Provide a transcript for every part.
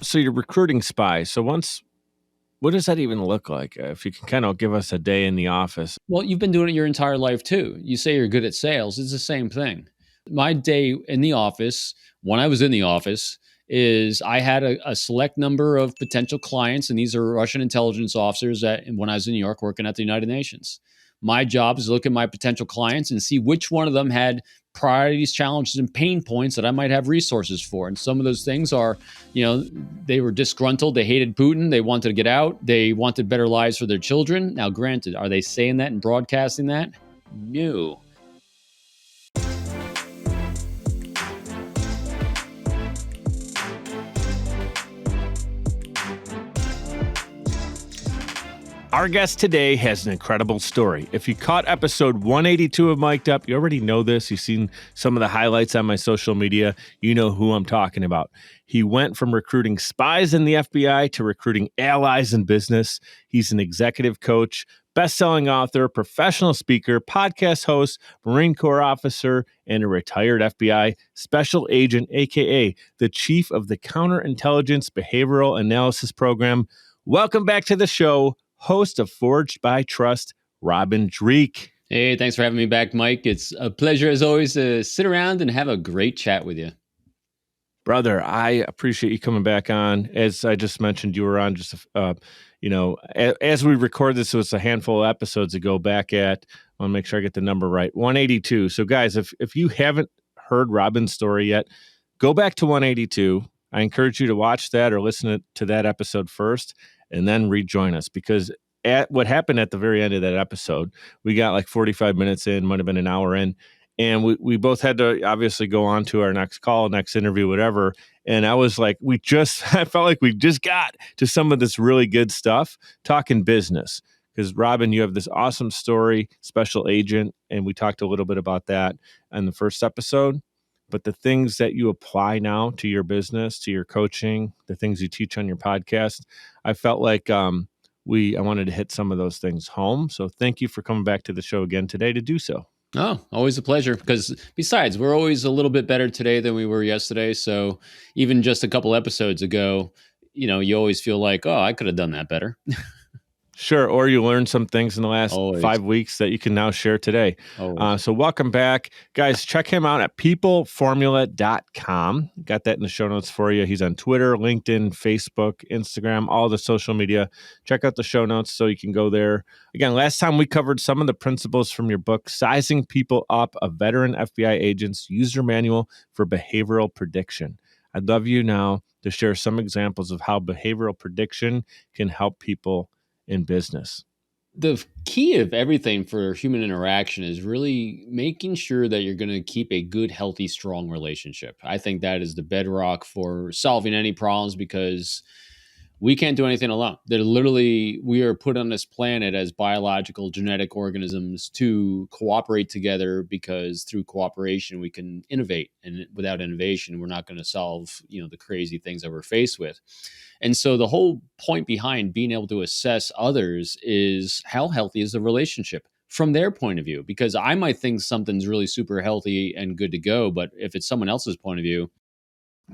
So you're recruiting spies. So what does that even look like? If you can kind of give us a day in the office. Well, you've been doing it your entire life too. You say you're good at sales. It's the same thing. My day in the office, when I was in the office, is I had a select number of potential clients, and these are Russian intelligence officers that when I was in New York working at the United Nations. My job is to look at my potential clients and see which one of them had priorities, challenges, and pain points that I might have resources for. And some of those things are, they were disgruntled. They hated Putin. They wanted to get out. They wanted better lives for their children. Now, granted, are they saying that and broadcasting that? No. Our guest today has an incredible story. If you caught episode 182 of Mic'd Up, you already know this. You've seen some of the highlights on my social media. You know who I'm talking about. He went from recruiting spies in the FBI to recruiting allies in business. He's an executive coach, best-selling author, professional speaker, podcast host, Marine Corps officer, and a retired FBI special agent, aka the chief of the Counterintelligence Behavioral Analysis Program. Welcome back to the show, host of Forged by Trust, Robin Dreeke. Hey, thanks for having me back, Mike. It's a pleasure, as always, to sit around and have a great chat with you. Brother, I appreciate you coming back on. As I just mentioned, you were on just, as we record this, it was a handful of episodes ago back at, I want to make sure I get the number right, 182. So guys, if you haven't heard Robin's story yet, go back to 182. I encourage you to watch that or listen to that episode first and then rejoin us, because at what happened at the very end of that episode, we got like 45 minutes in, might have been an hour in, and we both had to obviously go on to our next call, next interview, whatever. And I was like, I felt like we just got to some of this really good stuff, talking business. Because Robin, you have this awesome story, special agent, and we talked a little bit about that in the first episode. But the things that you apply now to your business, to your coaching, the things you teach on your podcast, I felt like I wanted to hit some of those things home. So thank you for coming back to the show again today to do so. Oh, always a pleasure. Because besides, we're always a little bit better today than we were yesterday. So even just a couple episodes ago, you always feel like, oh, I could have done that better. Sure. Or you learned some things in the last Always. 5 weeks that you can now share today. So welcome back. Guys, check him out at peopleformula.com. Got that in the show notes for you. He's on Twitter, LinkedIn, Facebook, Instagram, all the social media. Check out the show notes so you can go there. Again, last time we covered some of the principles from your book, Sizing People Up, a Veteran FBI Agent's User Manual for Behavioral Prediction. I'd love you now to share some examples of how behavioral prediction can help people in business. The key of everything for human interaction is really making sure that you're going to keep a good, healthy, strong relationship. I think that is the bedrock for solving any problems, because we can't do anything alone. We are put on this planet as biological genetic organisms to cooperate together, because through cooperation we can innovate, and without innovation we're not going to solve the crazy things that we're faced with. And so the whole point behind being able to assess others is how healthy is the relationship from their point of view, because I might think something's really super healthy and good to go, but if it's someone else's point of view,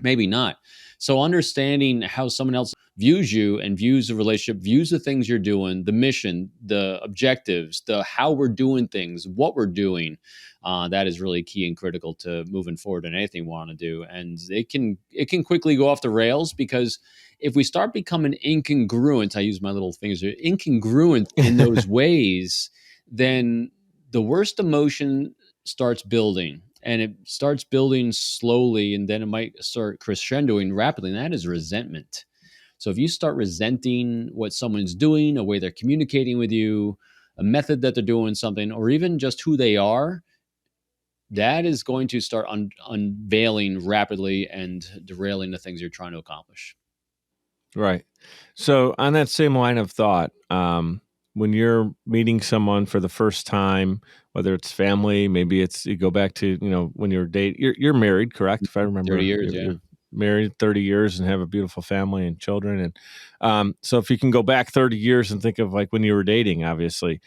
maybe not. So understanding how someone else views you and views the relationship, views the things you're doing, the mission, the objectives, the how we're doing things, what we're doing, that is really key and critical to moving forward in anything we want to do. And it can quickly go off the rails, because if we start becoming incongruent, I use my little fingers here, incongruent in those ways, then the worst emotion starts building. And it starts building slowly, and then it might start crescendoing rapidly, and that is resentment. So if you start resenting what someone's doing, a way they're communicating with you, a method that they're doing something, or even just who they are, that is going to start unveiling rapidly and derailing the things you're trying to accomplish. Right. So on that same line of thought, when you're meeting someone for the first time, whether it's family, maybe it's, you go back to, when you're dating, you're married, correct? If I remember, 30 years, yeah. You're married 30 years and have a beautiful family and children. And so if you can go back 30 years and think of like when you were dating, obviously,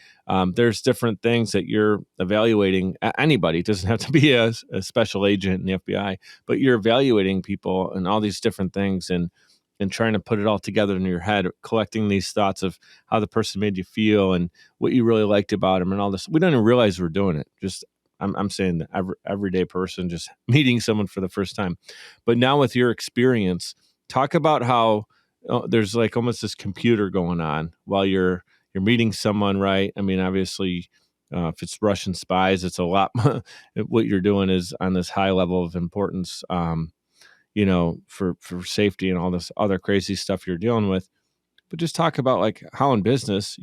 there's different things that you're evaluating. Anybody, it doesn't have to be a special agent in the FBI, but you're evaluating people and all these different things. And and trying to put it all together in your head, collecting these thoughts of how the person made you feel and what you really liked about them and all this. We don't even realize we're doing it. Just I'm saying the everyday person just meeting someone for the first time. But now with your experience, talk about how there's like almost this computer going on while you're meeting someone, right? I mean, obviously, if it's Russian spies, it's a lot. What you're doing is on this high level of importance, for safety and all this other crazy stuff you're dealing with. But just talk about like how in business,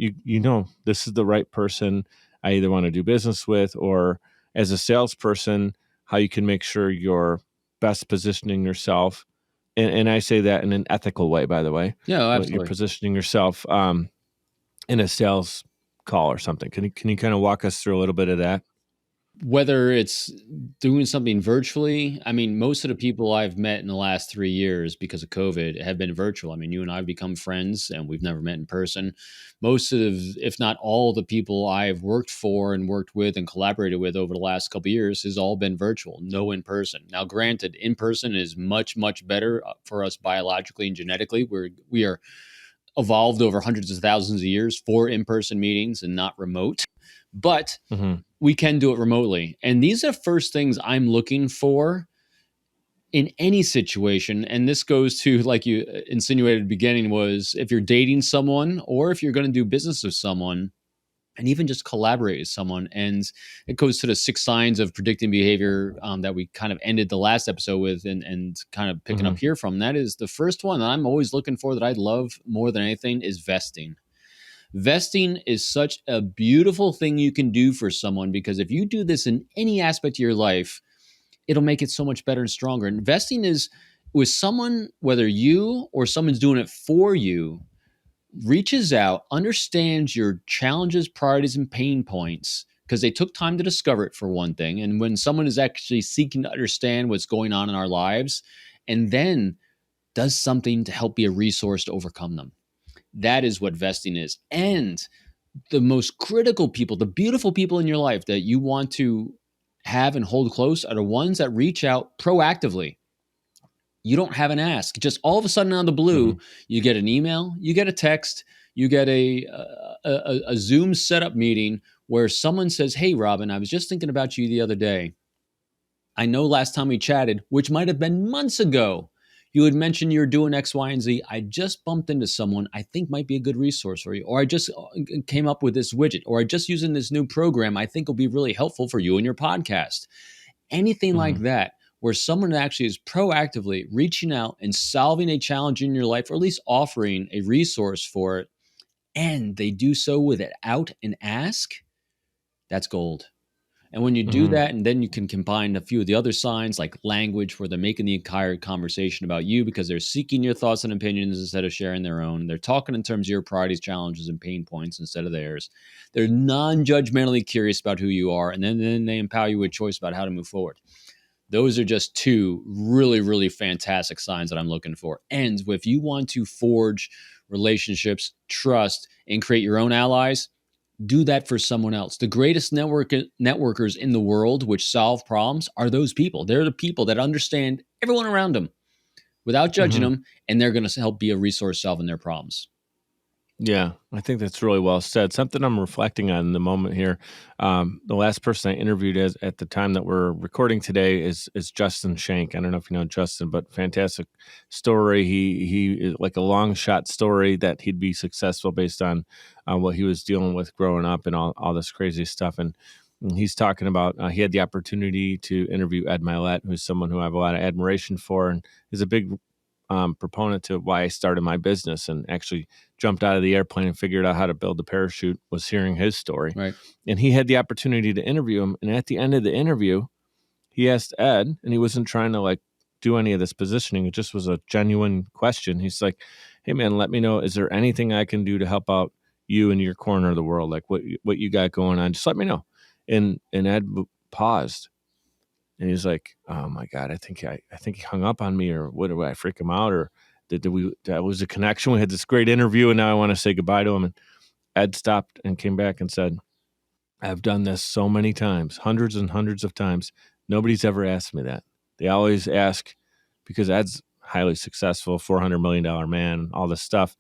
this is the right person I either want to do business with, or as a salesperson, how you can make sure you're best positioning yourself. And I say that in an ethical way, by the way. Yeah, But you're absolutely. positioning yourself in a sales call or something. Can you kind of walk us through a little bit of that? Whether it's doing something virtually, I mean, most of the people I've met in the last 3 years because of COVID have been virtual. I mean, you and I have become friends and we've never met in person. Most of, if not all, the people I've worked for and worked with and collaborated with over the last couple of years has all been virtual, no in person. Now, granted, in person is much, much better for us biologically and genetically. We are evolved over hundreds of thousands of years for in person meetings and not remote. But Mm-hmm. we can do it remotely. And these are first things I'm looking for in any situation. And this goes to, like you insinuated at the beginning, was if you're dating someone or if you're going to do business with someone and even just collaborate with someone. And it goes to the 6 signs of predicting behavior that we kind of ended the last episode with and kind of picking Mm-hmm. up here from. That is the first one that I'm always looking for that I love more than anything is vesting. Vesting is such a beautiful thing you can do for someone because if you do this in any aspect of your life, it'll make it so much better and stronger. Investing is with someone, whether you or someone's doing it for you, reaches out, understands your challenges, priorities, and pain points because they took time to discover it, for one thing. And when someone is actually seeking to understand what's going on in our lives and then does something to help be a resource to overcome them. That is what vesting is. And the most critical people, the beautiful people in your life that you want to have and hold close are the ones that reach out proactively. You don't have an ask. Just all of a sudden, out of the Mm-hmm. blue, you get an email, you get a text, you get a Zoom setup meeting where someone says, "Hey, Robin, I was just thinking about you the other day. I know last time we chatted, which might have been months ago, you had mentioned you're doing X, Y, and Z. I just bumped into someone I think might be a good resource for you. Or I just came up with this widget. Or I just using this new program I think will be really helpful for you and your podcast." Anything like Mm-hmm. that, where someone actually is proactively reaching out and solving a challenge in your life, or at least offering a resource for it, and they do so without an ask, that's gold. And when you do Mm-hmm. that, and then you can combine a few of the other signs like language, where they're making the entire conversation about you because they're seeking your thoughts and opinions instead of sharing their own. They're talking in terms of your priorities, challenges, and pain points instead of theirs. They're non judgmentally curious about who you are, and then they empower you with choice about how to move forward. Those are just two really, really fantastic signs that I'm looking for. And if you want to forge relationships, trust, and create your own allies, do that for someone else. The greatest networkers in the world which solve problems are those people. They're the people that understand everyone around them without judging Mm-hmm. them, and they're going to help be a resource solving their problems. Yeah, I think that's really well said. Something I'm reflecting on in the moment here. The last person I interviewed at the time that we're recording today is Justin Shank. I don't know if you know Justin, but fantastic story. He is like a long shot story that he'd be successful based on what he was dealing with growing up and all this crazy stuff. And he's talking about he had the opportunity to interview Ed Milet, who's someone who I have a lot of admiration for, and is a big proponent to why I started my business and actually jumped out of the airplane and figured out how to build a parachute was hearing his story. Right. And he had the opportunity to interview him. And at the end of the interview, he asked Ed, and he wasn't trying to like do any of this positioning. It just was a genuine question. He's like, "Hey man, let me know, is there anything I can do to help out you in your corner of the world? Like what you got going on? Just let me know." And Ed paused. And he's like, "Oh my God, I think he hung up on me, or what? Did I freak him out, or did we? That was a connection. We had this great interview, and now I want to say goodbye to him." And Ed stopped and came back and said, "I've done this so many times, hundreds and hundreds of times. Nobody's ever asked me that. They always ask because Ed's highly successful, $400 million man, all this stuff.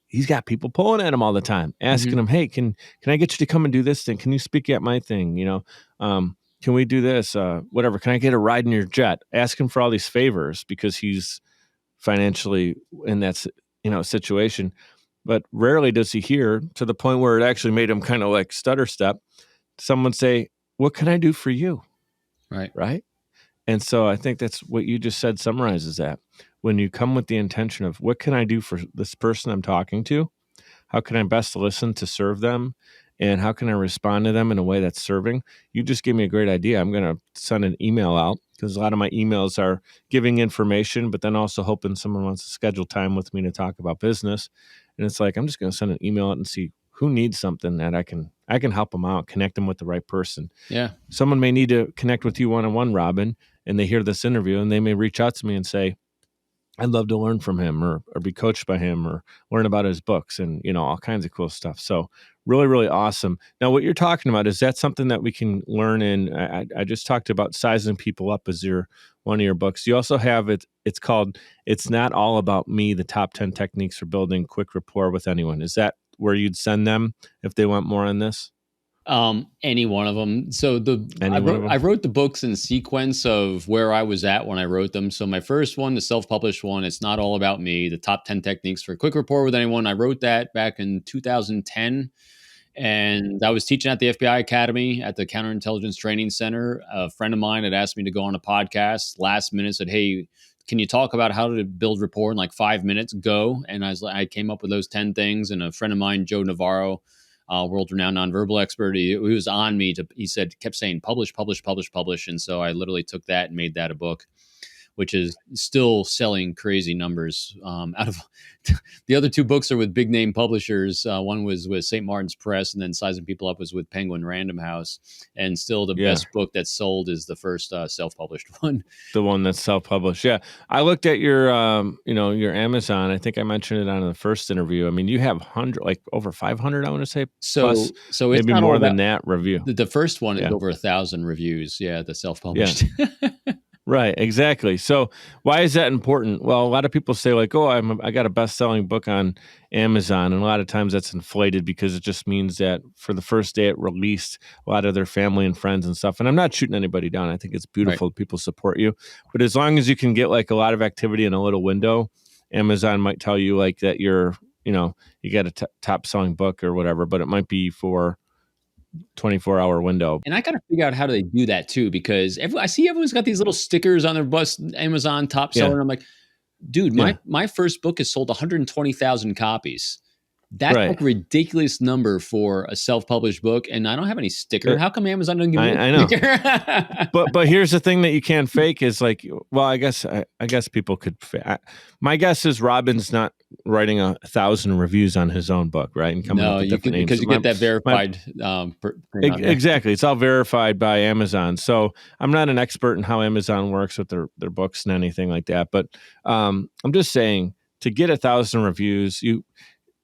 He's got people pulling at him all the time, asking him, "Hey, can I get you to come and do this thing? Can you speak at my thing? Can we do this? Whatever. Can I get a ride in your jet?" Asking for all these favors because he's financially in that situation. But rarely does he hear, to the point where it actually made him kind of like stutter step, someone say, "What can I do for you?" Right. Right. And so I think that's what you just said summarizes that. When you come with the intention of, what can I do for this person I'm talking to? How can I best listen to serve them? And how can I respond to them in a way that's serving? You just gave me a great idea. I'm going to send an email out, because a lot of my emails are giving information, but then also hoping someone wants to schedule time with me to talk about business. And it's like, I'm just going to send an email out and see who needs something that I can help them out, connect them with the right person. Yeah. Someone may need to connect with you one-on-one, Robin, and they hear this interview and they may reach out to me and say, "I'd love to learn from him or be coached by him or learn about his books," and, all kinds of cool stuff. So really, really awesome. Now, what you're talking about, is that something that we can learn in? I just talked about sizing people up as one of your books. You also have it's called "It's Not All About Me, the Top 10 Techniques for Building Quick Rapport with Anyone." Is that where you'd send them if they want more on this? Any one of them. So Any one of them? I wrote the books in sequence of where I was at when I wrote them. So my first one, the self-published one, "It's Not All About Me, the Top 10 Techniques for Quick Rapport with Anyone." I wrote that back in 2010. And I was teaching at the FBI Academy at the Counterintelligence Training Center. A friend of mine had asked me to go on a podcast last minute, said, "Hey, can you talk about how to build rapport in like 5 minutes?" Go. And I came up with those 10 things. And a friend of mine, Joe Navarro, world-renowned nonverbal expert, he was on me kept saying, "Publish, publish, publish, publish." And so I literally took that and made that a book, which is still selling crazy numbers. Out of the other two books are with big name publishers. One was with St. Martin's Press, and then Sizing People Up was with Penguin Random House. And still the best book that's sold is the first self-published one. The one that's self-published. Yeah. I looked at your, your Amazon. I think I mentioned it on the first interview. I mean, you have over 500, I want to say, plus So it's maybe not more all than about that review. the first one is over 1,000 reviews. Yeah, the self-published. Right, exactly. So why is that important? Well, a lot of people say like, "Oh, I got a best-selling book on Amazon," and a lot of times that's inflated because it just means that for the first day it released, a lot of their family and friends and stuff. And I'm not shooting anybody down. I think it's beautiful that people support you. But as long as you can get like a lot of activity in a little window, Amazon might tell you like that you got a top-selling book or whatever, but it might be for 24-hour window. And I got to figure out how do they do that too, because I see everyone's got these little stickers on their bus, Amazon top seller. And I'm like, dude, my first book has sold 120,000 copies. That's like a ridiculous number for a self-published book, and I don't have any sticker. How come Amazon doesn't give me a sticker? but here's the thing that you can't fake is like, well, I guess people could. My guess is Robin's not writing 1,000 reviews on his own book, right? And coming up with different names because you get that verified. Exactly, it's all verified by Amazon. So I'm not an expert in how Amazon works with their books and anything like that, but I'm just saying, to get 1,000 reviews,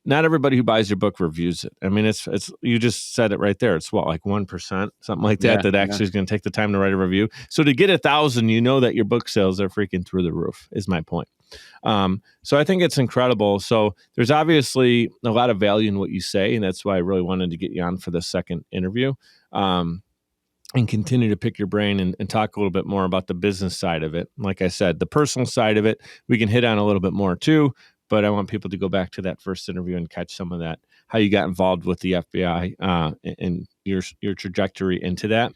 not everybody who buys your book reviews it. I mean, it's you just said it right there. It's what, like 1%, something like that, that actually is going to take the time to write a review. So to get 1,000, that your book sales are freaking through the roof, is my point. So I think it's incredible. So there's obviously a lot of value in what you say, and that's why I really wanted to get you on for the second interview, and continue to pick your brain and talk a little bit more about the business side of it. Like I said, the personal side of it, we can hit on a little bit more too. But I want people to go back to that first interview and catch some of that, how you got involved with the FBI and your trajectory into that.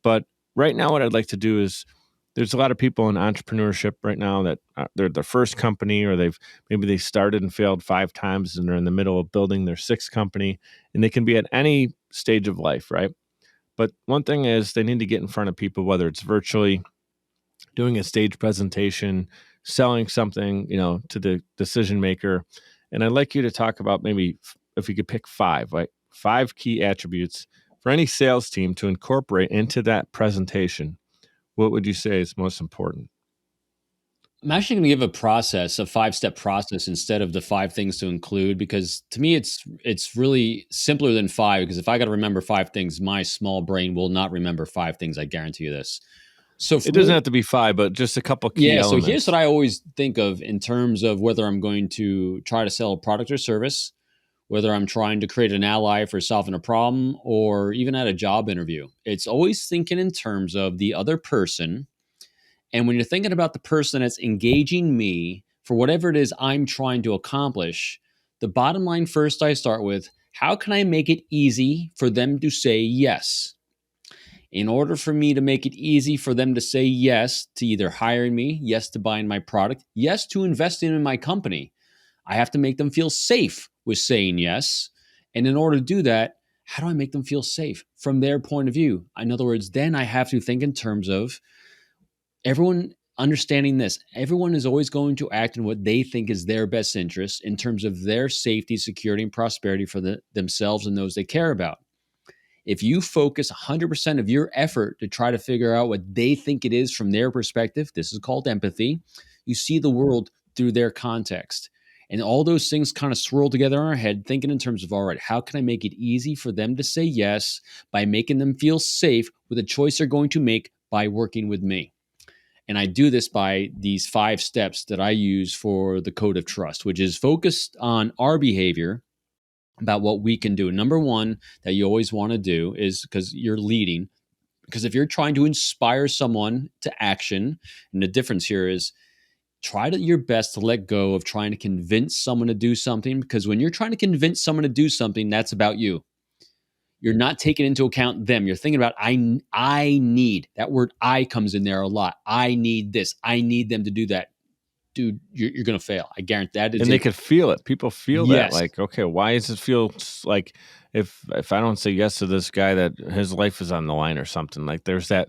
But right now, what I'd like to do is, there's a lot of people in entrepreneurship right now that they're their first company, or maybe they started and failed 5 times and they're in the middle of building their 6th company, and they can be at any stage of life, right? But one thing is, they need to get in front of people, whether it's virtually, doing a stage presentation, selling something, to the decision maker. And I'd like you to talk about, maybe if you could pick 5, like 5 key attributes for any sales team to incorporate into that presentation. What would you say is most important? I'm actually going to give a 5-step process instead of the 5 things to include, because to me, it's really simpler than 5, because if I got to remember 5 things, my small brain will not remember 5 things. I guarantee you this. So for It doesn't me, have to be 5, but just a couple key yeah, so here's what elements. I always think of in terms of whether I'm going to try to sell a product or service, whether I'm trying to create an ally for solving a problem, or even at a job interview. It's always thinking in terms of the other person. And when you're thinking about the person that's engaging me for whatever it is I'm trying to accomplish, the bottom line first I start with, how can I make it easy for them to say yes? In order for me to make it easy for them to say yes to either hiring me, yes to buying my product, yes to investing in my company, I have to make them feel safe with saying yes. And in order to do that, how do I make them feel safe from their point of view? In other words, then I have to think in terms of everyone understanding this. Everyone is always going to act in what they think is their best interest in terms of their safety, security, and prosperity for themselves and those they care about. If you focus 100% of your effort to try to figure out what they think it is from their perspective, this is called empathy, you see the world through their context. And all those things kind of swirl together in our head, thinking in terms of, all right, how can I make it easy for them to say yes by making them feel safe with a choice they're going to make by working with me? And I do this by these 5 steps that I use for the code of trust, which is focused on our behavior about what we can do. Number one that you always want to do is, because you're leading, because if you're trying to inspire someone to action, and the difference here is try to your best to let go of trying to convince someone to do something, because when you're trying to convince someone to do something, that's about you. You're not taking into account them. You're thinking about I need. That word I comes in there a lot. I need this. I need them to do that. Dude, you're going to fail. I guarantee that is And they it. could feel it. People feel that, Yes. like, okay, why does it feel like if I don't say yes to this guy, that his life is on the line or something? Like, there's that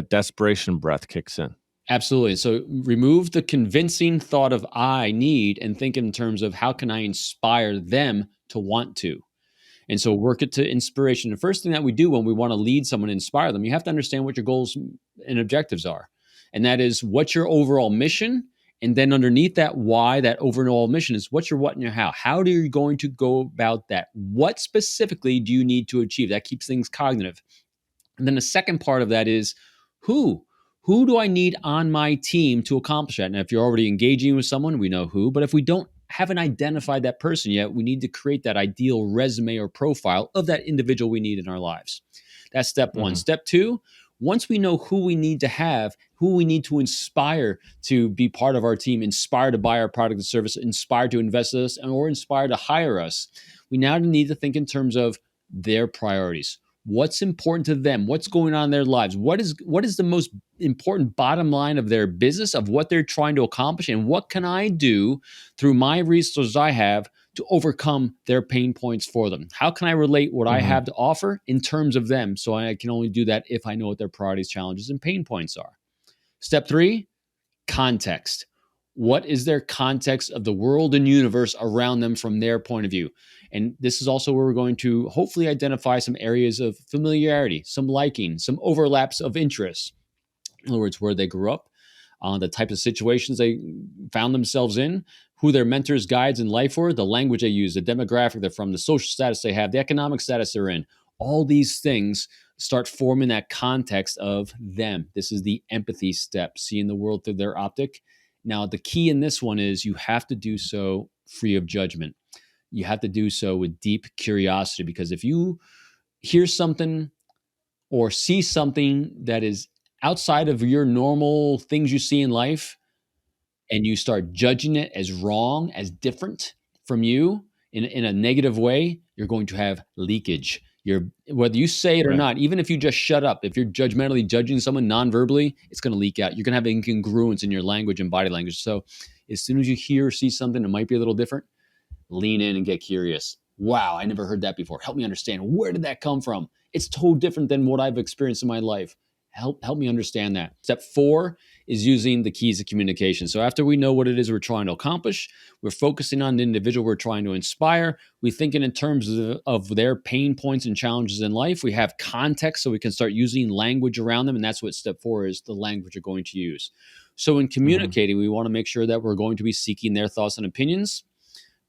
desperation breath kicks in. Absolutely. So remove the convincing thought of I need and think in terms of how can I inspire them to want to. And so work it to inspiration. The first thing that we do when we want to lead someone and inspire them, you have to understand what your goals and objectives are. And that is what's your overall mission? And then underneath that why, that overall mission is what's your what and your how. How are you going to go about that? What specifically do you need to achieve? That keeps things cognitive. And then the second part of that is who? Who do I need on my team to accomplish that? Now, if you're already engaging with someone, we know who. But if we haven't identified that person yet, we need to create that ideal resume or profile of that individual we need in our lives. That's step one. Mhm. Step two, once we know who we need to have, who we need to inspire to be part of our team, inspire to buy our product and service, inspire to invest in us, or inspire to hire us, we now need to think in terms of their priorities. What's important to them? What's going on in their lives? What is the most important bottom line of their business, of what they're trying to accomplish? And what can I do through my resources I have to overcome their pain points for them? How can I relate what I Mhm. have to offer in terms of them? So I can only do that if I know what their priorities, challenges, and pain points are. Step three, context. What is their context of the world and universe around them from their point of view? And this is also where we're going to hopefully identify some areas of familiarity, some liking, some overlaps of interest. In other words, where they grew up, the types of situations they found themselves in, who their mentors, guides in life were, the language they use, the demographic they're from, the social status they have, the economic status they're in. All these things start forming that context of them. This is the empathy step, seeing the world through their optic. Now, the key in this one is you have to do so free of judgment. You have to do so with deep curiosity, because if you hear something or see something that is outside of your normal things you see in life, and you start judging it as wrong, as different from you in a negative way, you're going to have leakage. You're, whether you say it or Right. not, even if you just shut up, if you're judgmentally judging someone non-verbally, it's going to leak out. You're going to have incongruence in your language and body language. So as soon as you hear or see something that might be a little different, lean in and get curious. Wow, I never heard that before. Help me understand. Where did that come from? It's totally different than what I've experienced in my life. Help me understand that. Step four is using the keys of communication. So after we know what it is we're trying to accomplish, we're focusing on the individual we're trying to inspire. We're thinking in terms of their pain points and challenges in life. We have context so we can start using language around them. And that's what step four is, the language you're going to use. So in Mhm. communicating, we want to make sure that we're going to be seeking their thoughts and opinions,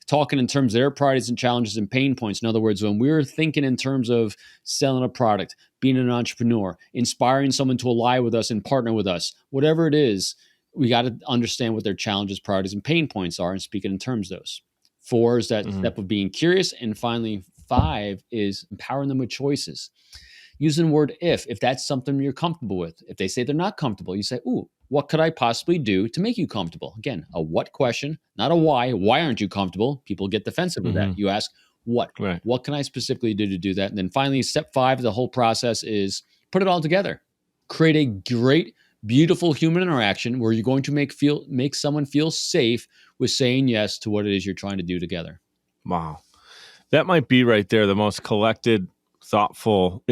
talking in terms of their priorities and challenges and pain points. In other words, when we're thinking in terms of selling a product, being an entrepreneur, inspiring someone to ally with us and partner with us, whatever it is, we got to understand what their challenges, priorities, and pain points are and speak it in terms of those. 4 is that step of being curious. And finally, 5 is empowering them with choices. Using the word if that's something you're comfortable with. If they say they're not comfortable, you say, ooh, what could I possibly do to make you comfortable? Again, a what question, not a why. Why aren't you comfortable? People get defensive with that. You ask, what? Right. What can I specifically do to do that? And then finally, step 5 of the whole process is put it all together. Create a great, beautiful human interaction where you're going to make someone feel safe with saying yes to what it is you're trying to do together. Wow. That might be right there the most collected, thoughtful,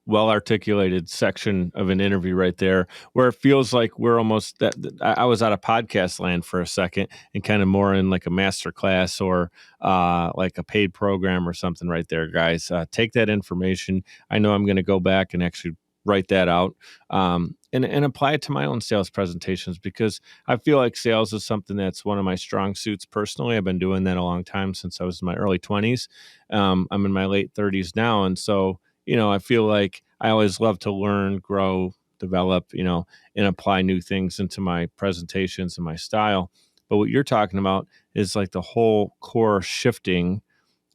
well-articulated section of an interview right there, where it feels like we're almost that. I was out of podcast land for a second and kind of more in like a master class or like a paid program or something right there, guys. Take that information. I know I'm going to go back and actually write that out and apply it to my own sales presentations, because I feel like sales is something that's one of my strong suits personally. I've been doing that a long time, since I was in my early 20s. I'm in my late 30s now. And so, I feel like I always love to learn, grow, develop, and apply new things into my presentations and my style. But what you're talking about is like the whole core shifting.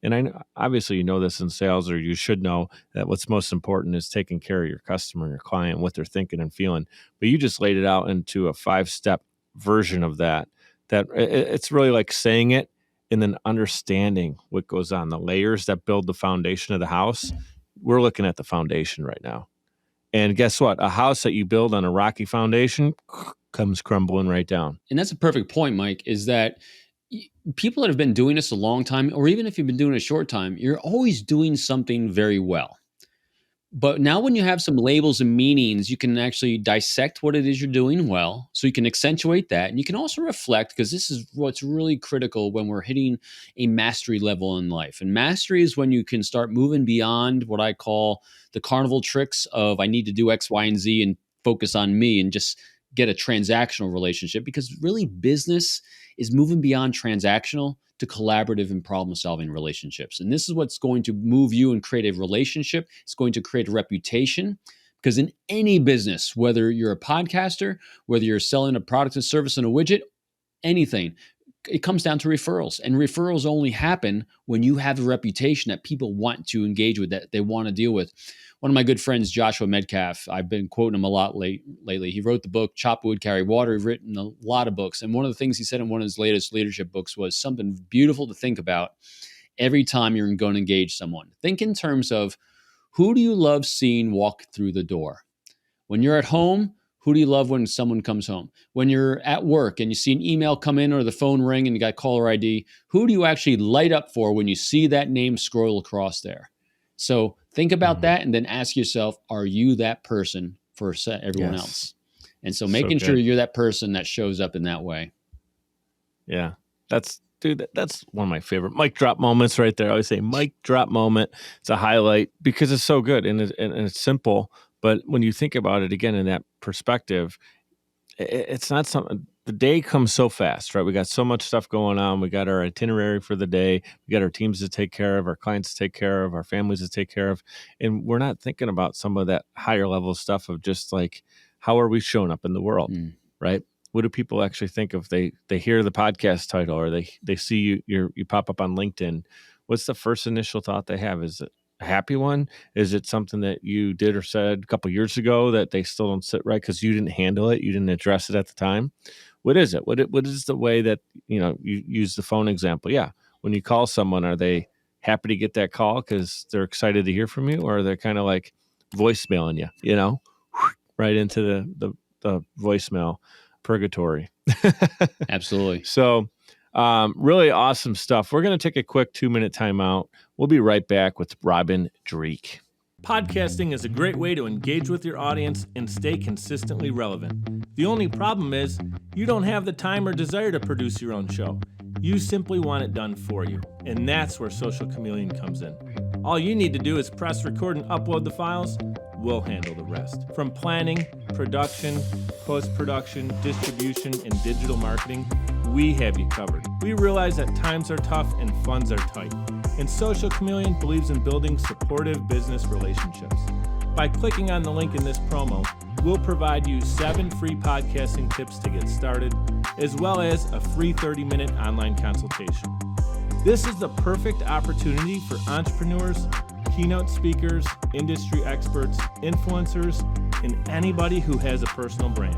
And I know, obviously, this in sales, or you should know that what's most important is taking care of your customer and your client, what they're thinking and feeling. But you just laid it out into a 5-step version of that. That it's really like saying it and then understanding what goes on, the layers that build the foundation of the house. We're looking at the foundation right now. And guess what? A house that you build on a rocky foundation comes crumbling right down. And that's a perfect point, Mike, is that people that have been doing this a long time, or even if you've been doing it a short time, you're always doing something very well. But now when you have some labels and meanings, you can actually dissect what it is you're doing well. So you can accentuate that. And you can also reflect, because this is what's really critical when we're hitting a mastery level in life. And mastery is when you can start moving beyond what I call the carnival tricks of I need to do X, Y, and Z and focus on me and just get a transactional relationship. Because really business is moving beyond transactional to collaborative and problem-solving relationships. And this is what's going to move you and create a relationship. It's going to create a reputation, because in any business, whether you're a podcaster, whether you're selling a product and service and a widget, anything, it comes down to referrals. And referrals only happen when you have a reputation that people want to engage with, that they want to deal with. One of my good friends, Joshua Medcalf, I've been quoting him a lot lately. He wrote the book, Chop Wood, Carry Water. He's written a lot of books. And one of the things he said in one of his latest leadership books was something beautiful to think about every time you're going to engage someone. Think in terms of, who do you love seeing walk through the door? When you're at home, who do you love when someone comes home? When you're at work and you see an email come in or the phone ring and you got caller ID, who do you actually light up for when you see that name scroll across there? So think about that and then ask yourself, are you that person for everyone else? And so making sure you're that person that shows up in that way. Yeah, that's one of my favorite mic drop moments right there. I always say mic drop moment. It's a highlight because it's so good and it's simple. But when you think about it again in that perspective, it's not something. The day comes so fast, right? We got so much stuff going on. We got our itinerary for the day. We got our teams to take care of, our clients to take care of, our families to take care of. And we're not thinking about some of that higher level stuff of just like, how are we showing up in the world, right? What do people actually think if they hear the podcast title or they see you pop up on LinkedIn? What's the first initial thought they have? Is it a happy one? Is it something that you did or said a couple of years ago that they still don't sit right because you didn't handle it, you didn't address it at the time? What is it? What is the way that, you use the phone example? Yeah. When you call someone, are they happy to get that call because they're excited to hear from you, or are they kind of like voicemailing you, right into the voicemail purgatory? Absolutely. So really awesome stuff. We're going to take a quick 2-minute timeout. We'll be right back with Robin Dreeke. Podcasting is a great way to engage with your audience and stay consistently relevant. The only problem is you don't have the time or desire to produce your own show. You simply want it done for you. And that's where Social Chameleon comes in. All you need to do is press record and upload the files. We'll handle the rest. From planning, production, post-production, distribution, and digital marketing, we have you covered. We realize that times are tough and funds are tight, and Social Chameleon believes in building supportive business relationships. By clicking on the link in this promo, we'll provide you 7 free podcasting tips to get started, as well as a free 30-minute online consultation. This is the perfect opportunity for entrepreneurs, keynote speakers, industry experts, influencers, and anybody who has a personal brand.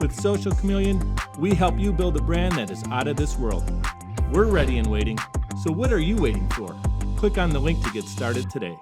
With Social Chameleon, we help you build a brand that is out of this world. We're ready and waiting, so what are you waiting for? Click on the link to get started today.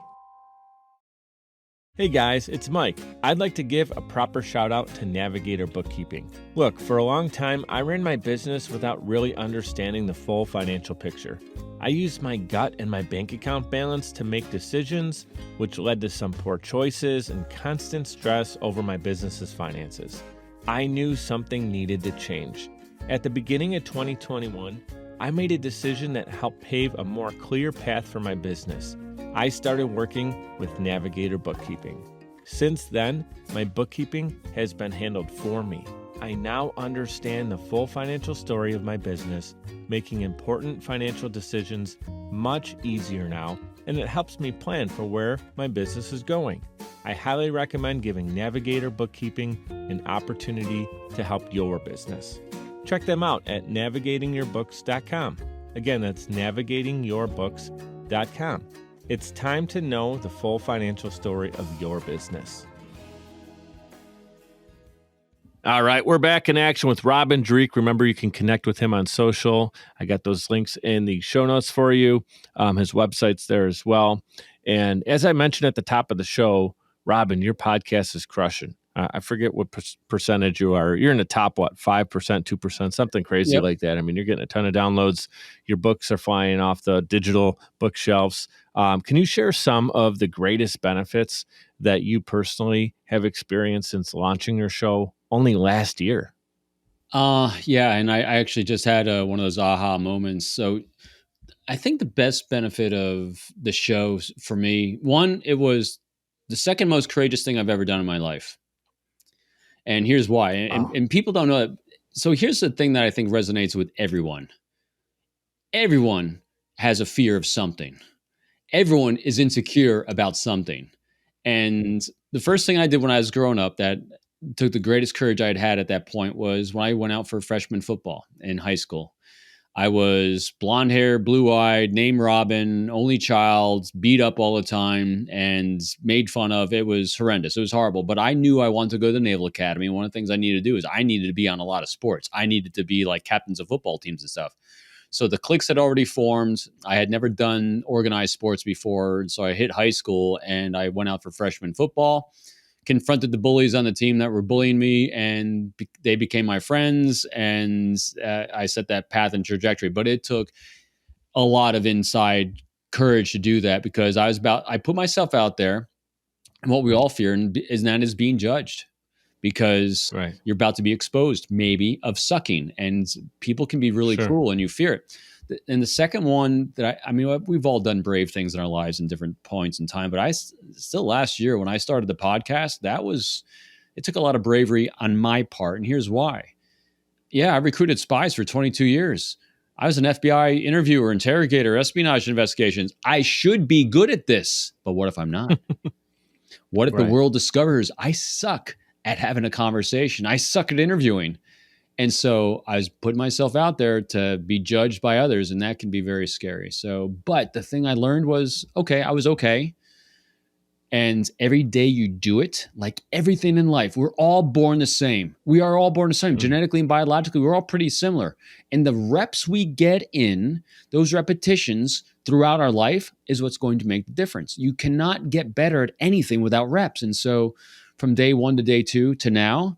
Hey guys, it's Mike. I'd like to give a proper shout out to Navigator Bookkeeping. Look, for a long time, I ran my business without really understanding the full financial picture. I used my gut and my bank account balance to make decisions, which led to some poor choices and constant stress over my business's finances. I knew something needed to change. At the beginning of 2021, I made a decision that helped pave a more clear path for my business. I started working with Navigator Bookkeeping. Since then, my bookkeeping has been handled for me. I now understand the full financial story of my business, making important financial decisions much easier now, and it helps me plan for where my business is going. I highly recommend giving Navigator Bookkeeping an opportunity to help your business. Check them out at navigatingyourbooks.com. Again, that's navigatingyourbooks.com. It's time to know the full financial story of your business. All right, we're back in action with Robin Dreeke. Remember, you can connect with him on social. I got those links in the show notes for you. His website's there as well. And as I mentioned at the top of the show, Robin, your podcast is crushing. I forget what percentage you are. You're in the top, 5%, 2%, something crazy like that. I mean, you're getting a ton of downloads. Your books are flying off the digital bookshelves. Can you share some of the greatest benefits that you personally have experienced since launching your show only last year? Yeah, and I actually just had one of those aha moments. So I think the best benefit of the show for me, one, it was the second most courageous thing I've ever done in my life. And here's why. And people don't know that. So here's the thing that I think resonates with everyone. Everyone has a fear of something. Everyone is insecure about something. And the first thing I did when I was growing up that took the greatest courage I had at that point was when I went out for freshman football in high school. I was blonde hair, blue eyed, named Robin, only child, beat up all the time and made fun of. It was horrendous. It was horrible. But I knew I wanted to go to the Naval Academy. One of the things I needed to do is I needed to be on a lot of sports. I needed to be like captains of football teams and stuff. So the cliques had already formed. I had never done organized sports before. So I hit high school and I went out for freshman football, confronted the bullies on the team that were bullying me, and they became my friends, and I set that path and trajectory. But it took a lot of inside courage to do that because I put myself out there, and what we all fear is that is being judged because you're about to be exposed maybe of sucking, and people can be really cruel and you fear it. And the second one that I mean, we've all done brave things in our lives in different points in time, but I still last year when I started the podcast, it took a lot of bravery on my part. And here's why. Yeah, I recruited spies for 22 years. I was an FBI interviewer, interrogator, espionage investigations. I should be good at this, but what if I'm not? What if the world discovers I suck at having a conversation? I suck at interviewing. And so I was putting myself out there to be judged by others, and that can be very scary. So, but the thing I learned was, I was okay. And every day you do it, like everything in life, we're all born the same. We are all born the same. Genetically and biologically, we're all pretty similar. And the reps we get in, those repetitions throughout our life is what's going to make the difference. You cannot get better at anything without reps. And so from day 1 to day 2 to now,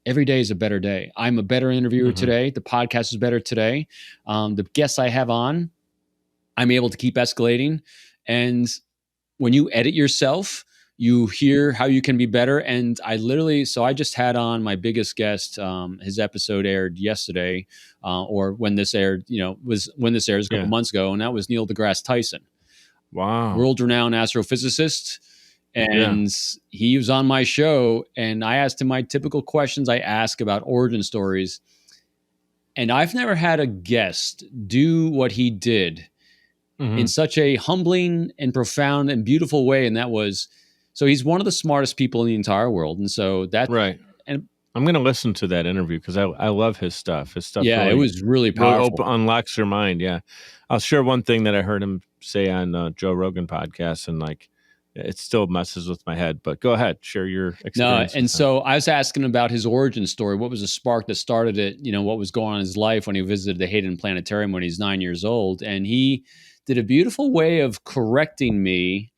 every day is a better day. I'm a better interviewer today. The podcast is better today. The guests I have on, I'm able to keep escalating. And when you edit yourself, you hear how you can be better. And I just had on my biggest guest. His episode aired yesterday, or when this aired, when this airs a couple months ago. And that was Neil deGrasse Tyson. Wow. World-renowned astrophysicist. And he was on my show, and I asked him my typical questions I ask about origin stories. And I've never had a guest do what he did in such a humbling and profound and beautiful way. And that was, so he's one of the smartest people in the entire world. And so that, Right. and I'm going to listen to that interview because I love his stuff. His stuff yeah, it was really powerful. unlocks your mind. Yeah. I'll share one thing that I heard him say on Joe Rogan podcast, and like it still messes with my head. But go ahead, share your experience. No, and so I was asking about his origin story. What was the spark that started it? You know, what was going on in his life when he visited the Hayden Planetarium when he's 9 years old? And he did a beautiful way of correcting me.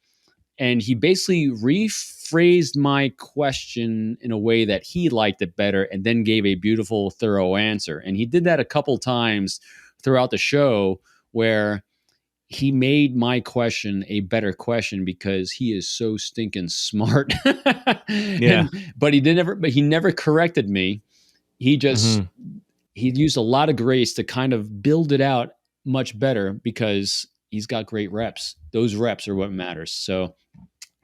And he basically rephrased my question in a way that he liked it better, and then gave a beautiful, thorough answer. And he did that a couple times throughout the show, where he made my question a better question because he is so stinking smart. Yeah. But he never corrected me. He just he used a lot of grace to kind of build it out much better because he's got great reps. Those reps are what matters. So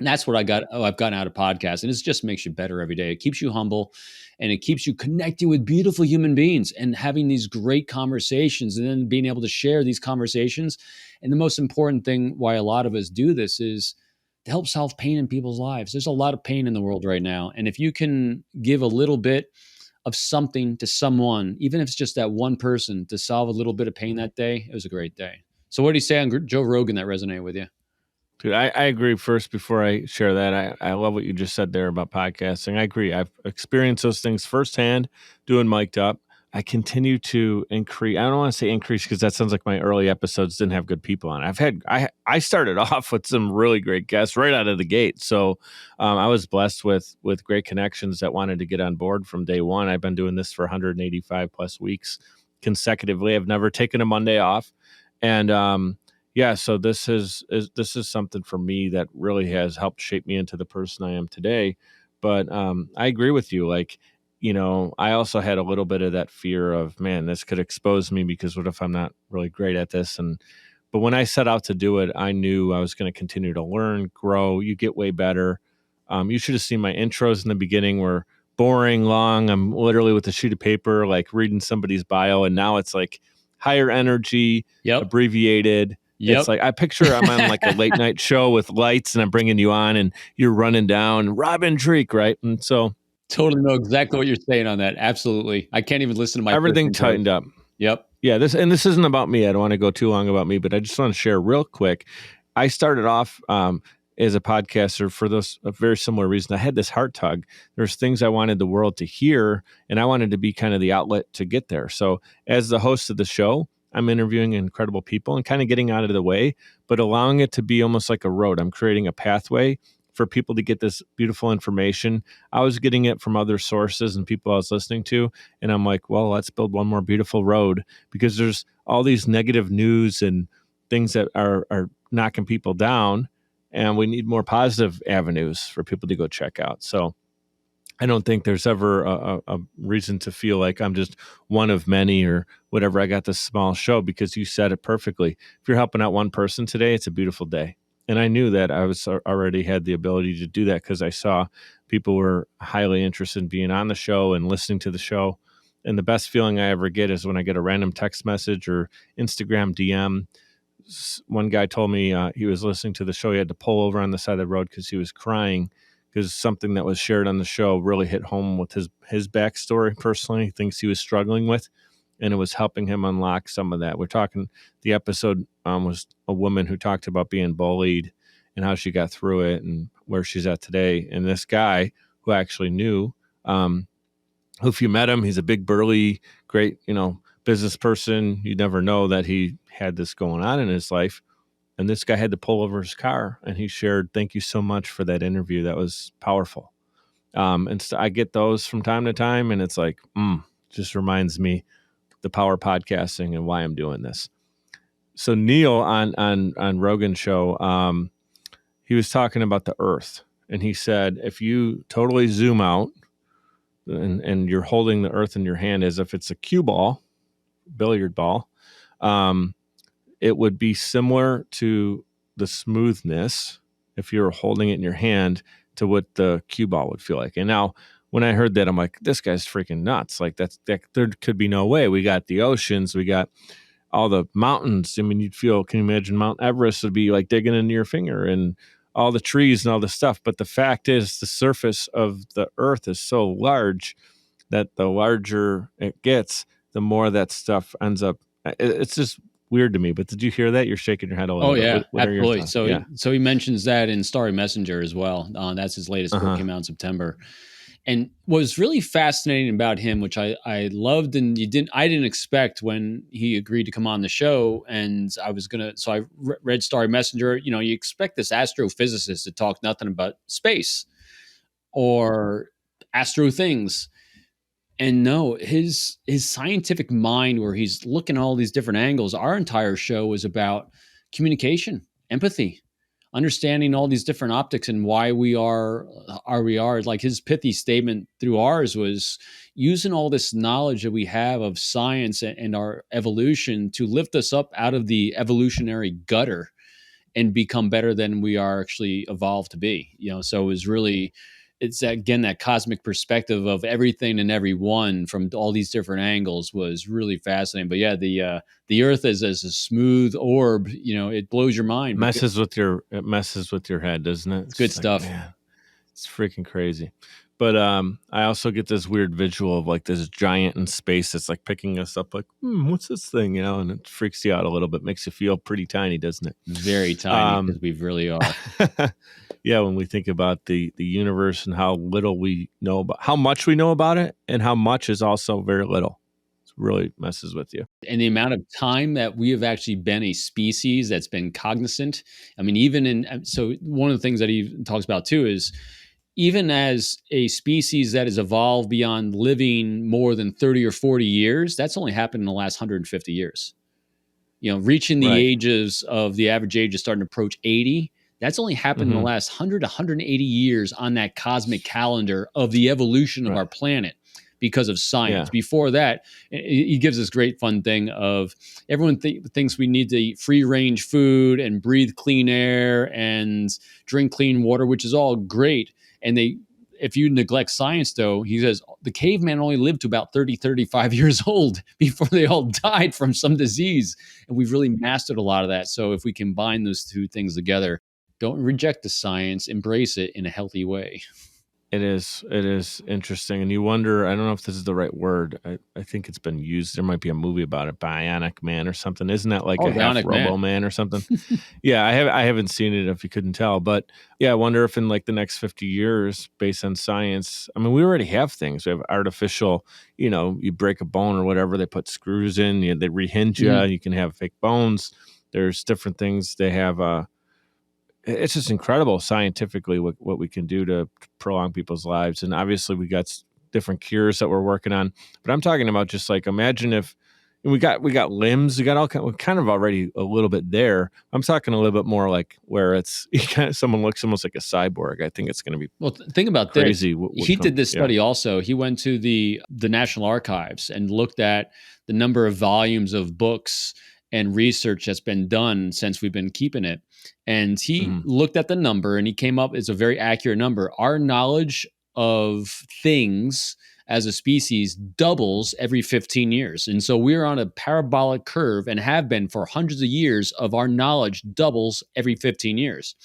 that's what I've gotten out of podcasts, and it just makes you better every day. It keeps you humble, and it keeps you connecting with beautiful human beings and having these great conversations, and then being able to share these conversations. And the most important thing why a lot of us do this is to help solve pain in people's lives. There's a lot of pain in the world right now, and if you can give a little bit of something to someone, even if it's just that one person, to solve a little bit of pain that day, it was a great day. So what do you say on Joe Rogan that resonated with you? Dude, I agree. First, before I share that, I love what you just said there about podcasting. I agree. I've experienced those things firsthand doing Mic'd Up. I continue to increase. I don't want to say increase because that sounds like my early episodes didn't have good people on. I started off with some really great guests right out of the gate. So I was blessed with great connections that wanted to get on board from day one. I've been doing this for 185 plus weeks consecutively. I've never taken a Monday off. And yeah, so this is something for me that really has helped shape me into the person I am today. But I agree with you. Like, you know, I also had a little bit of that fear of, man, this could expose me because what if I'm not really great at this? But when I set out to do it, I knew I was going to continue to learn, grow. You get way better. You should have seen my intros in the beginning were boring, long. I'm literally with a sheet of paper, like reading somebody's bio, and now it's like higher energy, abbreviated. Yep. It's like I picture I'm on like a late night show with lights and I'm bringing you on and you're running down Robin Dreeke, right? And so totally know exactly what you're saying on that. Absolutely. I can't even listen to my everything tightened up. Yep. Yeah, this isn't about me. I don't want to go too long about me, but I just want to share real quick. I started off as a podcaster for a very similar reason. I had this heart tug. There's things I wanted the world to hear, and I wanted to be kind of the outlet to get there. So as the host of the show, I'm interviewing incredible people and kind of getting out of the way, but allowing it to be almost like a road. I'm creating a pathway for people to get this beautiful information. I was getting it from other sources and people I was listening to. And I'm like, well, let's build one more beautiful road because there's all these negative news and things that are knocking people down. And we need more positive avenues for people to go check out. So I don't think there's ever a reason to feel like I'm just one of many or whatever. I got this small show because you said it perfectly. If you're helping out one person today, it's a beautiful day. And I knew that I was already had the ability to do that because I saw people were highly interested in being on the show and listening to the show. And the best feeling I ever get is when I get a random text message or Instagram DM. One guy told me he was listening to the show. He had to pull over on the side of the road because he was crying because something that was shared on the show really hit home with his backstory personally. He thinks he was struggling with, and it was helping him unlock some of that. We're talking, the episode was a woman who talked about being bullied and how she got through it and where she's at today. And this guy who I actually knew, who if you met him, he's a big, burly, great, business person. You never know that he had this going on in his life. And this guy had to pull over his car and he shared, thank you so much for that interview. That was powerful. And so I get those from time to time. And it's like, just reminds me the power of podcasting and why I'm doing this. So Neil on Rogan's show, he was talking about the earth. And he said, if you totally zoom out and you're holding the earth in your hand as if it's a cue ball, billiard ball, it would be similar to the smoothness if you were holding it in your hand to what the cue ball would feel like. And now when I heard that, I'm like, this guy's freaking nuts. Like that there could be no way. We got the oceans, we got all the mountains. I mean, can you imagine Mount Everest would be like digging into your finger, and all the trees and all the stuff. But the fact is the surface of the earth is so large that the larger it gets, the more that stuff ends up. It's just weird to me. But did you hear that? You're shaking your head a Oh little bit. yeah, What are your absolutely. thoughts? So Yeah. so he mentions that in Starry Messenger as well. That's his latest book, Uh-huh. came out in September. And what was really fascinating about him, which I loved, and I didn't expect when he agreed to come on the show, and so I read Starry Messenger. You know, you expect this astrophysicist to talk nothing about space or astro things, and no, his scientific mind, where he's looking at all these different angles. Our entire show was about communication, empathy, understanding all these different optics and why we are. Like his pithy statement through ours was using all this knowledge that we have of science and our evolution to lift us up out of the evolutionary gutter and become better than we are actually evolved to be. You know, so it was really, it's again that cosmic perspective of everything and everyone from all these different angles was really fascinating. But yeah, the Earth is as a smooth orb. You know, it blows your mind. It messes with your head, doesn't it? It's good It's like, stuff. man, it's freaking crazy. But I also get this weird visual of like this giant in space that's like picking us up, like, what's this thing, and it freaks you out a little bit, makes you feel pretty tiny, doesn't it? Very tiny, because we really are. Yeah, when we think about the universe and how little we know about, how much we know about it, and how much is also very little. It really messes with you. And the amount of time that we have actually been a species that's been cognizant. I mean, so one of the things that he talks about too is, even as a species that has evolved beyond living more than 30 or 40 years, that's only happened in the last 150 years. You know, reaching the Right. ages of the average age is starting to approach 80. That's only happened in the last 100 to 180 years on that cosmic calendar of the evolution of Right. our planet because of science. Yeah. Before that, he gives this great fun thing of everyone thinks we need to eat free range food and breathe clean air and drink clean water, which is all great. And if you neglect science, though, he says the caveman only lived to about 30, 35 years old before they all died from some disease. And we've really mastered a lot of that. So if we combine those two things together, don't reject the science, embrace it in a healthy way. It is interesting. And you wonder, I don't know if this is the right word. I think it's been used. There might be a movie about it, Bionic Man or something. Isn't that like a half Bionic Robo Man. Man or something? Yeah, I haven't seen it if you couldn't tell. But yeah, I wonder if in like the next 50 years, based on science, I mean, we already have things. We have artificial, you break a bone or whatever, they put screws in, they rehinge you, you can have fake bones. There's different things they have. It's just incredible scientifically what we can do to prolong people's lives. And obviously we got different cures that we're working on, but I'm talking about just like, imagine if we got limbs, we got we're kind of already a little bit there. I'm talking a little bit more like where it's someone looks almost like a cyborg. I think it's going to be think about crazy. This. He did this study also. He went to the National Archives and looked at the number of volumes of books and research that's been done since we've been keeping it. And he looked at the number and he came up, it's a very accurate number. Our knowledge of things as a species doubles every 15 years. And so we're on a parabolic curve and have been for hundreds of years of our knowledge doubles every 15 years.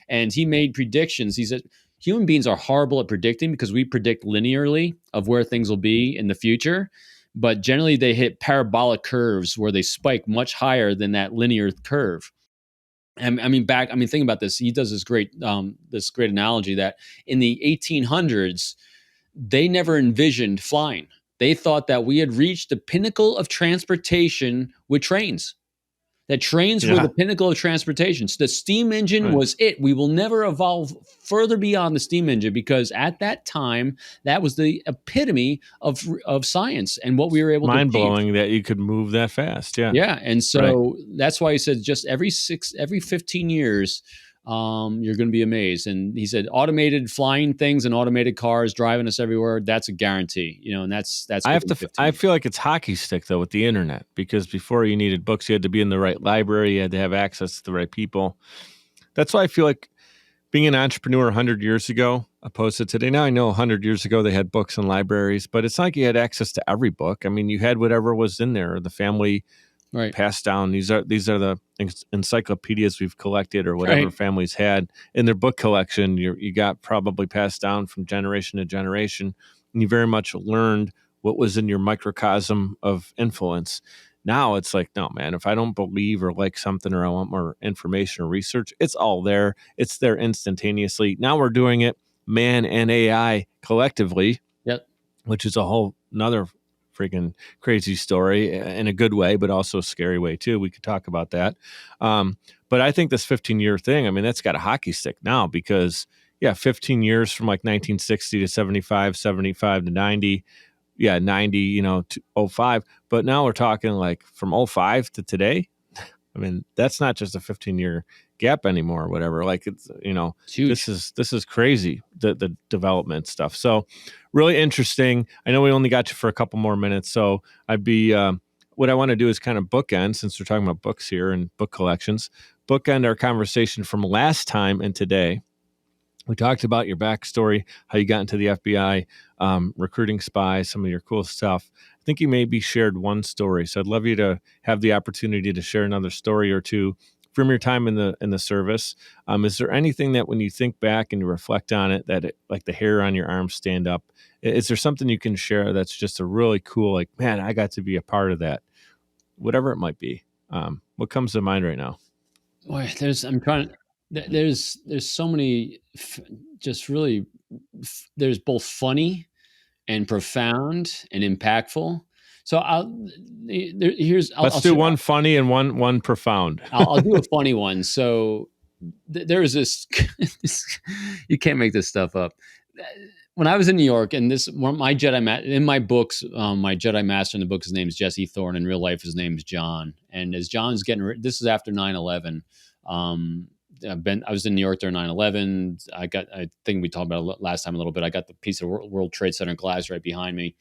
And he made predictions. He said, human beings are horrible at predicting because we predict linearly of where things will be in the future. But generally they hit parabolic curves where they spike much higher than that linear curve. And think about this. He does this great analogy that in the 1800s, they never envisioned flying. They thought that we had reached the pinnacle of transportation with trains. That trains were the pinnacle of transportation. So the steam engine was it. We will never evolve further beyond the steam engine because at that time, that was the epitome of science and what we were able to achieve. Mind-blowing that you could move that fast. Yeah. Yeah. And so that's why he said just every 15 years, you're going to be amazed. And he said automated flying things and automated cars driving us everywhere. That's a guarantee, and that's. I feel like it's hockey stick though with the internet, because before you needed books, you had to be in the right library, you had to have access to the right people. That's why I feel like being an entrepreneur 100 years ago opposed to today. Now I know 100 years ago they had books in libraries, but it's not like you had access to every book. I mean, you had whatever was in there. The family Right. passed down. These are the encyclopedias we've collected or whatever Right. families had in their book collection. You got probably passed down from generation to generation, and you very much learned what was in your microcosm of influence. Now it's like, no, man, if I don't believe or like something or I want more information or research, it's all there. It's there instantaneously. Now we're doing it, man and AI collectively, Yep. which is a whole another freaking crazy story in a good way, but also a scary way too. We could talk about that. But I think this 15-year thing, I mean, that's got a hockey stick now because, 15 years from like 1960 to 75, 75 to 90. 90, to 05. But now we're talking like from 05 to today. I mean, that's not just a 15-year gap anymore or whatever. Like it's, It's huge. this is crazy, the development stuff. So really interesting. I know we only got you for a couple more minutes. So what I want to do is kind of bookend, since we're talking about books here and book collections, bookend our conversation from last time and today. We talked about your backstory, how you got into the FBI, recruiting spies, some of your cool stuff. I think you maybe shared one story, so I'd love you to have the opportunity to share another story or two from your time in the service. Is there anything that when you think back and you reflect on it, that like the hair on your arms stand up? Is there something you can share that's just a really cool, like, man, I got to be a part of that, whatever it might be? What comes to mind right now? Boy, there's so many just really there's both funny and profound and impactful. So Let's do one funny and one profound. I'll do a funny one. So there was this, you can't make this stuff up. When I was in New York, and my in my books, my Jedi Master in the book, his name is Jesse Thorne. In real life, his name is John. And as John's this is after 9/11. I was in New York during 9/11. I think we talked about it last time a little bit. I got the piece of World Trade Center glass right behind me.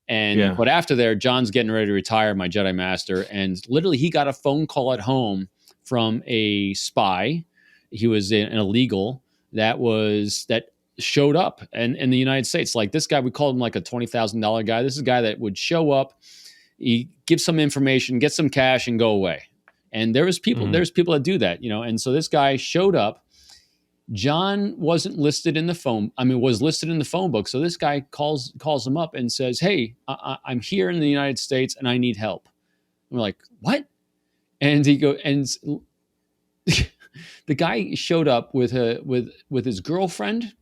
But after there, John's getting ready to retire, my Jedi Master. And literally he got a phone call at home from a spy. He was an illegal that showed up in the United States. Like this guy, we called him like a $20,000 guy. This is a guy that would show up, he gives some information, get some cash and go away. And there's people that do that, and so this guy showed up. John wasn't listed in the phone. Was listed in the phone book. So this guy calls him up and says, "Hey, I'm here in the United States and I need help." And we're like, "What?" And the guy showed up with his girlfriend,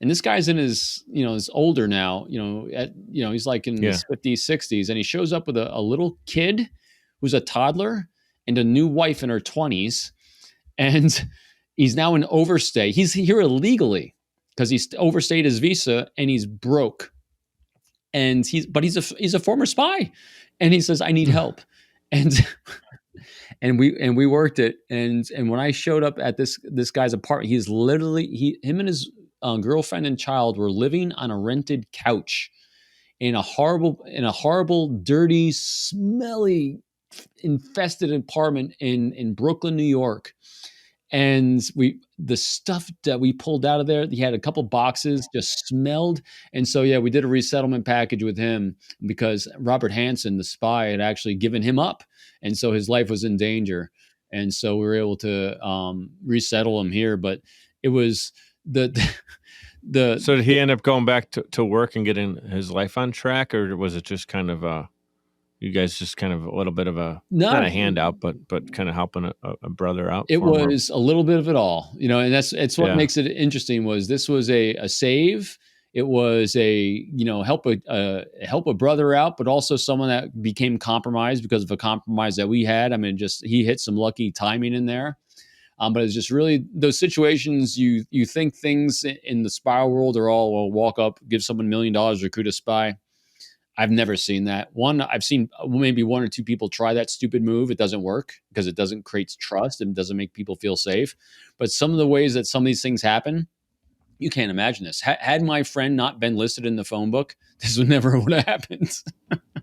and this guy's in his is older now. He's like in his 50s, 60s, and he shows up with a little kid who's a toddler and a new wife in her 20s, and he's now in overstay. He's here illegally because he's overstayed his visa and he's broke. And he's a former spy, and he says, "I need help." And we worked it. And when I showed up at this guy's apartment, he's literally him and his girlfriend and child were living on a rented couch in a horrible, dirty, smelly, infested apartment in Brooklyn, New York. And the stuff that we pulled out of there, he had a couple boxes, just smelled. And so, we did a resettlement package with him because Robert Hansen, the spy, had actually given him up. And so his life was in danger. And so we were able to resettle him here. But it was so did he end up going back to work and getting his life on track, or was it just kind of you guys just kind of a little bit of not a handout, but kind of helping a brother out? It was a little bit of it all, and it's what makes it interesting. This was a save. It was a help a brother out, but also someone that became compromised because of a compromise that we had. He hit some lucky timing in there. But it's just really those situations you think things in the spy world are all, well, walk up, give someone $1 million, recruit a spy. I've never seen that. I've seen maybe one or two people try that stupid move. It doesn't work because it doesn't create trust and doesn't make people feel safe. But some of the ways that some of these things happen, you can't imagine this. Had my friend not been listed in the phone book, this would never have happened.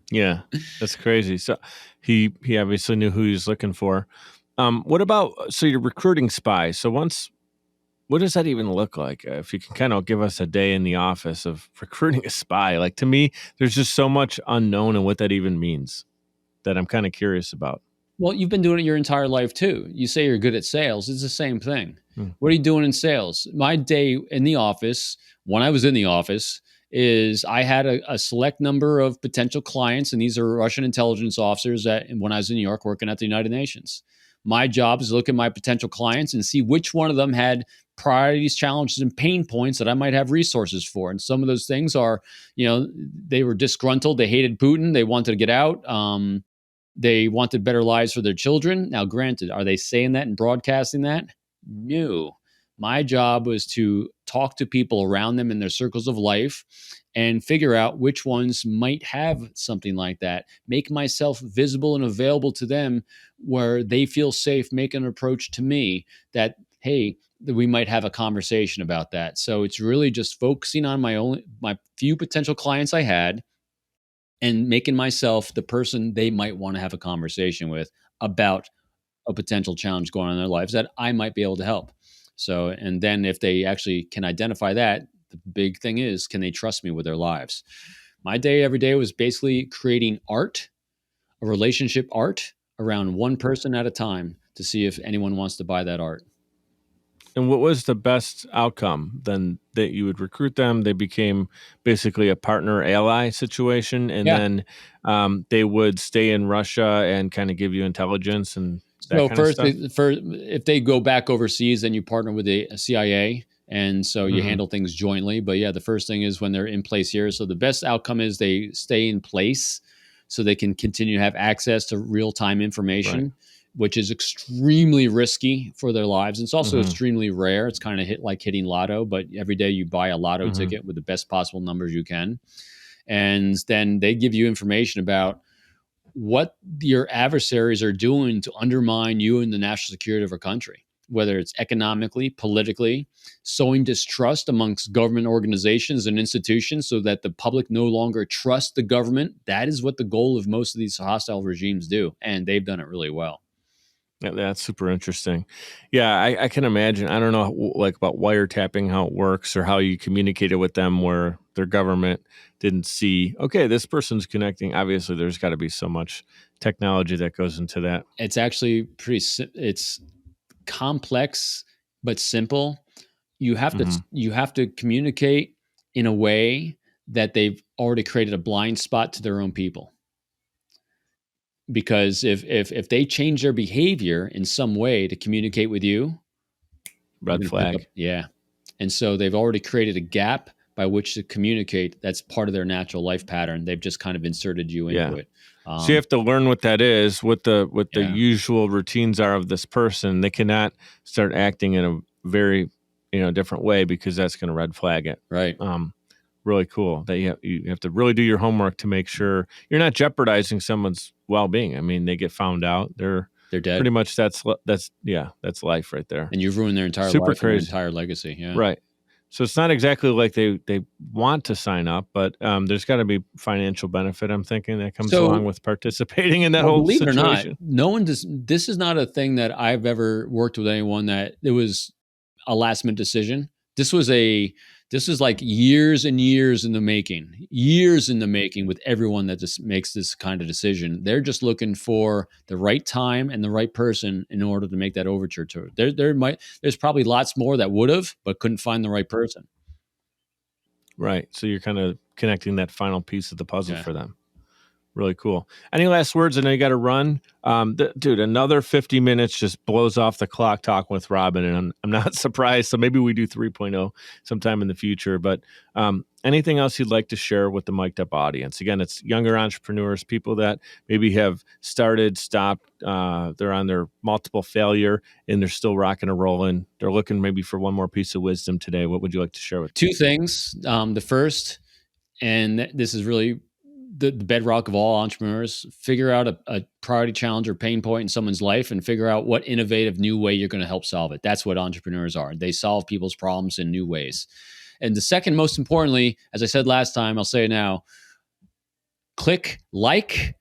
Yeah, that's crazy. So he obviously knew who he was looking for. What about, so you're recruiting spies. So once what does that even look like? If you can kind of give us a day in the office of recruiting a spy, like to me, there's just so much unknown in what that even means that I'm kind of curious about. Well, you've been doing it your entire life too. You say you're good at sales. It's the same thing. Hmm. What are you doing in sales? My day in the office, when I was in the office, is I had a select number of potential clients, and these are Russian intelligence officers that when I was in New York working at the United Nations. My job is to look at my potential clients and see which one of them had priorities, challenges, and pain points that I might have resources for. And some of those things are, they were disgruntled, they hated Putin, they wanted to get out. They wanted better lives for their children. Now, granted, are they saying that and broadcasting that? No. My job was to talk to people around them in their circles of life and figure out which ones might have something like that. Make myself visible and available to them where they feel safe making an approach to me that, hey, that we might have a conversation about that. So it's really just focusing on my few potential clients I had and making myself the person they might want to have a conversation with about a potential challenge going on in their lives that I might be able to help. So, and then if they actually can identify that, the big thing is, can they trust me with their lives? My day every day was basically creating art, a relationship art around one person at a time to see if anyone wants to buy that art. And what was the best outcome then that you would recruit them? They became basically a partner ally situation. And Yeah. then they would stay in Russia and kind of give you intelligence and that So kind of first, stuff. if they go back overseas, then you partner with the CIA, and so you Mhm. handle things jointly. But yeah, the first thing is when they're in place here. So the best outcome is they stay in place, so they can continue to have access to real time Right. information, which is extremely risky for their lives. It's also Mhm. extremely rare. It's kind of like hitting lotto, but every day you buy a lotto Mhm. ticket with the best possible numbers you can, and then they give you information about what your adversaries are doing to undermine you and the national security of our country, whether it's economically, politically, sowing distrust amongst government organizations and institutions so that the public no longer trusts the government. That is what the goal of most of these hostile regimes do. And they've done it really well. Yeah, that's super interesting. Yeah, I can imagine. I don't know, like about wiretapping, how it works, or how you communicated with them, where their government didn't see. Okay, this person's connecting. Obviously, there's got to be so much technology that goes into that. It's actually it's complex but simple. Hmm. You have to communicate in a way that they've already created a blind spot to their own people, because if they change their behavior in some way to communicate with you, you're Red going to pick up. flag. Yeah. And so they've already created a gap by which to communicate. That's part of their natural life pattern. They've just kind of inserted you into Yeah. it. So you have to learn what that is, what the Yeah. usual routines are of this person. They cannot start acting in a very different way because that's going to red flag it. Right. Um, Really cool that you have to really do your homework to make sure you're not jeopardizing someone's well being. I mean, they get found out, they're They're dead, pretty much that's life right there. and you've ruined their entire Super life and their crazy, entire legacy. Yeah. right? So it's not exactly like they want to sign up, but there's got to be financial benefit. I'm thinking that comes along So, with participating in that well, whole believe it or not, situation. no one does. This is not a thing that I've ever worked with anyone that it was a last minute decision. This was this is like years and years in the making with everyone that just makes this kind of decision. They're just looking for the right time and the right person in order to make that overture to it. There's probably lots more that would have, but couldn't find the right person. Right. So you're kind of connecting that final piece of the puzzle Yeah. for them. Really cool. Any last words? I know you got to run. Dude, another 50 minutes just blows off the clock talking with Robin, and I'm not surprised. So maybe we do 3.0 sometime in the future. But anything else you'd like to share with the mic'd up audience? Again, it's younger entrepreneurs, people that maybe have started, stopped, they're on their multiple failure, and they're still rocking and rolling. They're looking maybe for one more piece of wisdom today. What would you like to share with them? Two things. The first, and this is really the bedrock of all entrepreneurs, figure out a priority challenge or pain point in someone's life and figure out what innovative new way you're going to help solve it. That's what entrepreneurs are. They solve people's problems in new ways. And the second, most importantly, as I said last time, I'll say it now, click like,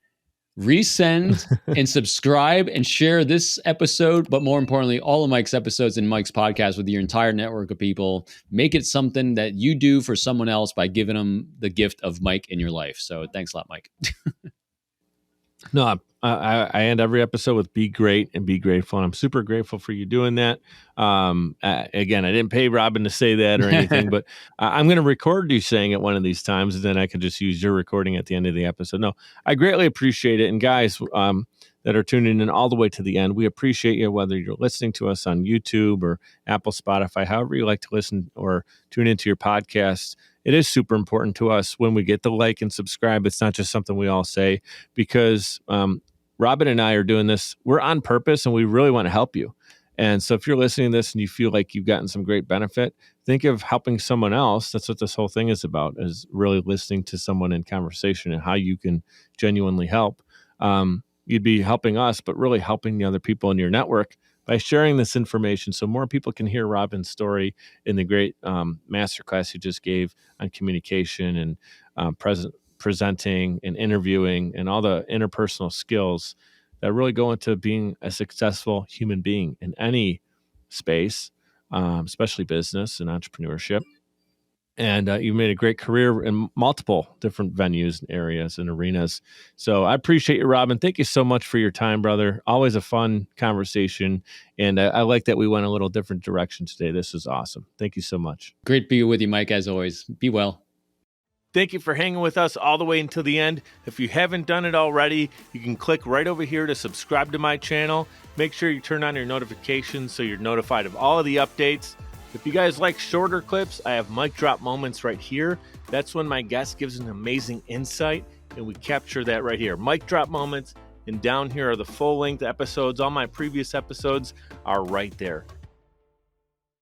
resend and subscribe and share this episode, but more importantly, all of Mike's episodes and Mike's podcast with your entire network of people. Make it something that you do for someone else by giving them the gift of Mike in your life. So thanks a lot, Mike. No, I end every episode with be great and be grateful. And I'm super grateful for you doing that. Again, I didn't pay Robin to say that or anything, but I'm going to record you saying it one of these times, and then I can just use your recording at the end of the episode. No, I greatly appreciate it. And guys that are tuning in all the way to the end, we appreciate you, whether you're listening to us on YouTube or Apple, Spotify, however you like to listen or tune into your podcast. It is super important to us when we get the like and subscribe. It's not just something we all say, because Robin and I are doing this. We're on purpose and we really want to help you. And so if you're listening to this and you feel like you've gotten some great benefit, think of helping someone else. That's what this whole thing is about, is really listening to someone in conversation and how you can genuinely help. You'd be helping us, but really helping the other people in your network by sharing this information so more people can hear Robin's story in the great masterclass he just gave on communication and presenting and interviewing and all the interpersonal skills that really go into being a successful human being in any space, especially business and entrepreneurship. And you've made a great career in multiple different venues and areas and arenas. So I appreciate you, Robin. Thank you so much for your time, brother. Always a fun conversation. And I like that we went a little different direction today. This is awesome. Thank you so much. Great to be with you, Mike, as always. Be well. Thank you for hanging with us all the way until the end. If you haven't done it already, you can click right over here to subscribe to my channel. Make sure you turn on your notifications so you're notified of all of the updates. If you guys like shorter clips, I have mic drop moments right here. That's when my guest gives an amazing insight, and we capture that right here. Mic drop moments, and down here are the full-length episodes. All my previous episodes are right there.